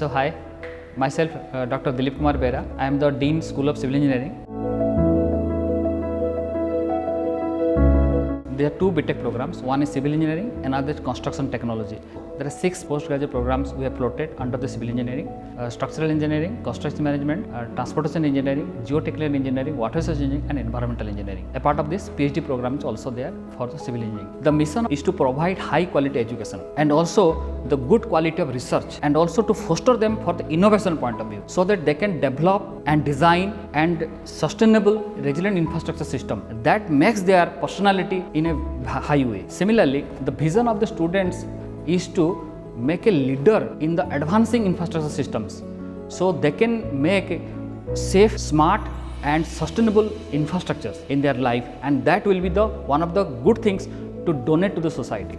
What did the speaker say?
So hi, myself Dr. Dillip Bera. I am the Dean School of Civil Engineering. There are two BTech programs. One is Civil Engineering, another is Construction Technology. There are 6 postgraduate programs we have floated under the Civil Engineering: Structural Engineering, Construction Management, Transportation Engineering, Geotechnical Engineering, Water Resource Engineering and Environmental Engineering. A part of this, PhD program is also there for the Civil Engineering. The mission is to provide high quality education and also the good quality of research, and also to foster them for the innovation point of view, so that they can develop and design and sustainable resilient infrastructure system that makes their personality in a high way. Similarly, the vision of the students is to make a leader in the advancing infrastructure systems, so they can make safe, smart and sustainable infrastructures in their life, and that will be the one of the good things to donate to the society.